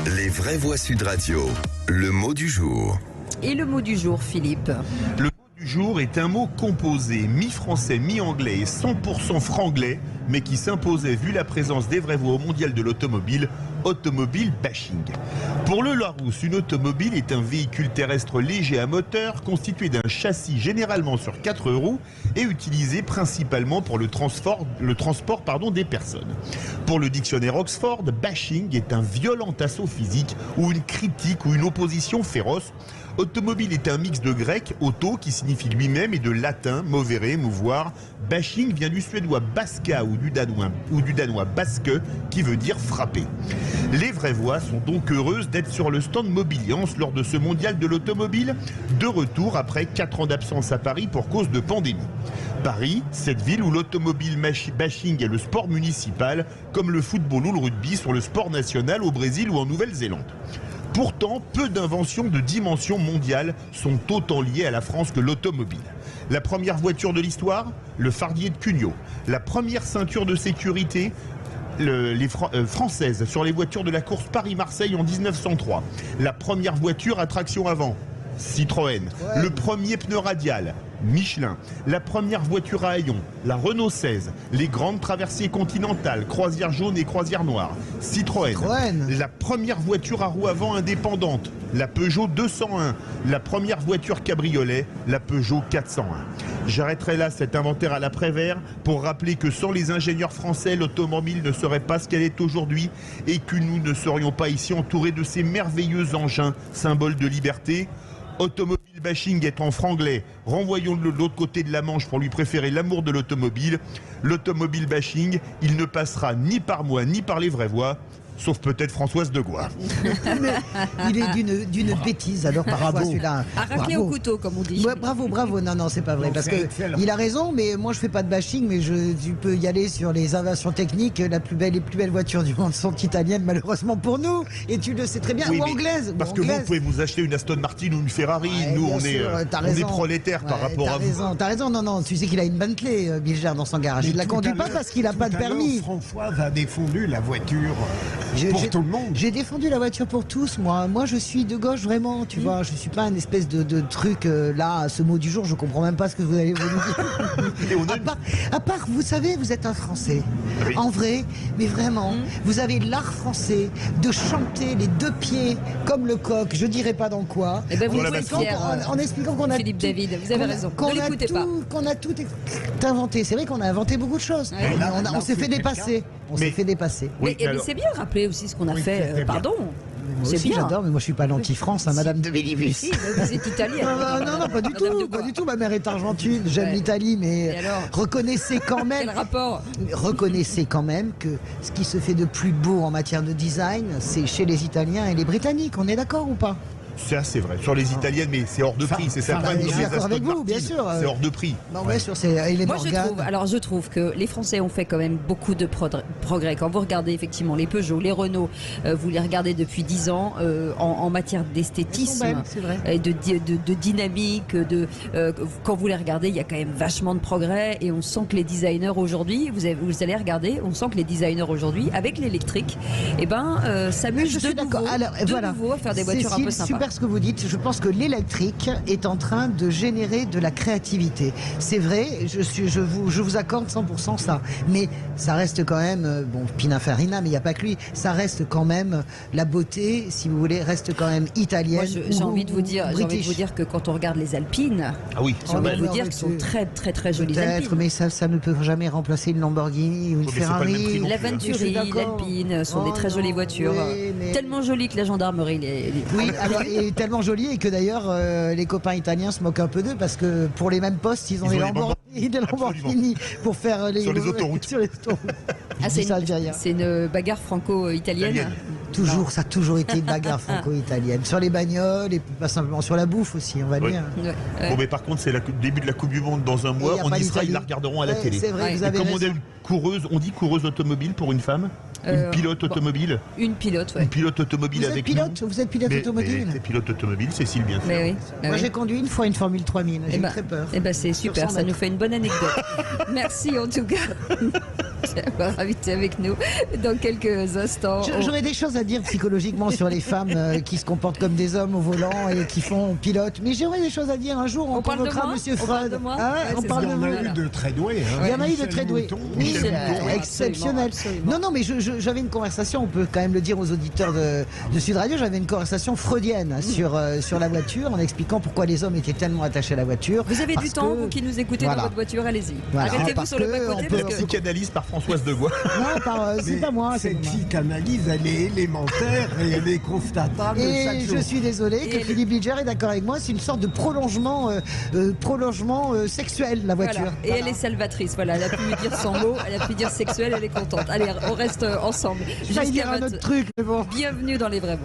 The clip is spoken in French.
Les vraies voix Sud Radio, le mot du jour. Et le mot du jour, Philippe? Le mot du jour est un mot composé, mi-français, mi-anglais et 100% franglais, mais qui s'imposait vu la présence des vraies voix au mondial de l'automobile, automobile bashing. Pour le Larousse, une automobile est un véhicule terrestre léger à moteur constitué d'un châssis généralement sur 4 roues et utilisé principalement pour le transport des personnes. Pour le dictionnaire Oxford, bashing est un violent assaut physique ou une critique ou une opposition féroce. Automobile est un mix de grec, auto, qui signifie lui-même, et de latin, movere, mouvoir. Bashing vient du suédois baska ou du danois basque, qui veut dire frapper. Les vraies voix sont donc heureuses d'être sur le stand Mobiliance lors de ce mondial de l'automobile, de retour après 4 ans d'absence à Paris pour cause de pandémie. Paris, cette ville où l'automobile bashing est le sport municipal, comme le football ou le rugby sur le sport national au Brésil ou en Nouvelle-Zélande. Pourtant, peu d'inventions de dimension mondiale sont autant liées à la France que l'automobile. La première voiture de l'histoire, le Fardier de Cugnot. La première ceinture de sécurité, française sur les voitures de la course Paris-Marseille en 1903. La première voiture à traction avant, Citroën. Le premier pneu radial, Michelin. La première voiture à haillons, la Renault 16. Les grandes traversées continentales, croisière jaune et croisière noire, Citroën. La première voiture à roue avant indépendante, la Peugeot 201. La première voiture cabriolet, la Peugeot 401. J'arrêterai là cet inventaire à l'après-vert pour rappeler que sans les ingénieurs français, l'automobile ne serait pas ce qu'elle est aujourd'hui et que nous ne serions pas ici entourés de ces merveilleux engins, symboles de liberté. Automobile bashing est en franglais. Renvoyons-le de l'autre côté de la Manche pour lui préférer l'amour de l'automobile. L'automobile bashing, il ne passera ni par moi ni par les vraies voix. Sauf peut-être Françoise de Gois. Il est d'une bêtise, alors parfois celui-là. À racler au couteau, comme on dit. Ouais, bravo. Non, c'est pas vrai. Parce que il a raison, mais moi je fais pas de bashing, mais tu peux y aller sur les inventions techniques. Les plus belles voitures du monde sont italiennes, malheureusement pour nous. Et tu le sais très bien, oui, ou anglaises. Parce que vous pouvez vous acheter une Aston Martin ou une Ferrari. Ouais, nous, on est prolétaires par rapport à vous. T'as raison, non. Tu sais qu'il a une Bentley, Bilger, dans son garage. Il la conduit pas parce qu'il a pas de permis. François a défendu la voiture. Pour tout le monde. J'ai défendu la voiture pour tous, moi. Moi, je suis de gauche, vraiment, tu vois. Je suis pas une espèce de truc, là, ce mot du jour, je comprends même pas ce que vous allez vous dire. À part, vous savez, vous êtes un Français. Oui. En vrai, mais vraiment, vous avez l'art français de chanter les deux pieds comme le coq, je dirais pas dans quoi. Eh ben, vous pouvez fier, en expliquant qu'on a Philippe David, vous avez raison. Ne l'écoutez pas. Qu'on a tout inventé. C'est vrai qu'on a inventé beaucoup de choses. Ouais. On s'est fait dépasser. Mais c'est bien de rappeler aussi ce qu'on a fait. Pardon. Moi aussi j'adore, mais moi je suis pas l'anti-France, Madame de Bellibus. Si, vous êtes italienne. Non, pas du tout. Pas du tout. Ma mère est argentine, j'aime l'Italie, mais reconnaissez quand même. Quel rapport? Reconnaissez quand même que ce qui se fait de plus beau en matière de design, c'est chez les Italiens et les Britanniques. On est d'accord ou pas? C'est assez vrai. Sur les italiennes, mais c'est hors de prix. C'est certain. Je suis d'accord avec vous, bien sûr. C'est hors de prix. Non, bien sûr, c'est les Morgan. Je trouve que les Français ont fait quand même beaucoup de progrès. Quand vous regardez effectivement les Peugeot, les Renault, vous les regardez depuis 10 ans en matière d'esthétisme et de dynamique. Quand vous les regardez, il y a quand même vachement de progrès et on sent que les designers aujourd'hui, vous allez regarder, on sent que les designers aujourd'hui, avec l'électrique, s'amusent de nouveau à faire des voitures un peu sympas. Super ce que vous dites, je pense que l'électrique est en train de générer de la créativité. C'est vrai, je vous accorde 100% ça, mais ça reste quand même, Pininfarina, mais il n'y a pas que lui, ça reste quand même, la beauté, si vous voulez, reste quand même italienne. Moi, j'ai envie de vous dire que quand on regarde les Alpines, j'ai envie de vous dire qu'elles sont très très très jolies. Peut-être, mais ça ne peut jamais remplacer une Lamborghini ou une Ferrari. La Venturi, l'Alpine sont des très jolies voitures, tellement jolies que la gendarmerie est tellement jolie et que d'ailleurs les copains italiens se moquent un peu d'eux parce que pour les mêmes postes ils ont des Lamborghini pour faire sur les autoroutes. C'est une bagarre franco-italienne. Toujours, ça a toujours été une bagarre franco-italienne. Sur les bagnoles et pas simplement sur la bouffe aussi, on va dire. Bon, mais par contre, c'est le début de la Coupe du Monde dans un mois. On y sera, ils la regarderont à la télé. C'est vrai, vous avez comme on dit coureuse automobile pour une femme. Une pilote automobile. Une pilote, ouais. Une pilote automobile avec nous. Vous êtes pilote automobile. C'est pilote automobile, Cécile, bien sûr. Oui. Moi, j'ai conduit une fois une Formule 3000. J'ai eu très peur. C'est super, ça nous fait une bonne anecdote. Merci en tout cas. Ravi d'être avec nous dans quelques instants. J'aurais des choses à dire psychologiquement sur les femmes qui se comportent comme des hommes au volant et qui font pilote. Mais j'aurais des choses à dire un jour. On convoquera Monsieur Freud. On parle de moi. Il y en a eu de très doués. Il y en a eu de très doués. Oui, exceptionnel. Absolument. Non, mais j'avais une conversation, on peut quand même le dire aux auditeurs de Sud Radio, j'avais une conversation freudienne sur la voiture en expliquant pourquoi les hommes étaient tellement attachés à la voiture. Vous avez du temps, vous qui nous écoutez dans votre voiture, allez-y. Arrêtez-vous sur le bas-côté. Psychanalyse par Françoise Degois. Non, c'est pas moi. Cette psychanalyse, elle est élémentaire et elle est constatable chaque Et jour. je suis désolé que Philippe Lidger est d'accord avec moi, c'est une sorte de prolongement sexuel, la voiture. Voilà. Et elle est salvatrice, voilà, elle a pu dire sans mots, elle a pu dire sexuelle, elle est contente. Allez, on reste ensemble. J'allais dire un autre truc, mais bon. Bienvenue dans les vrais mots.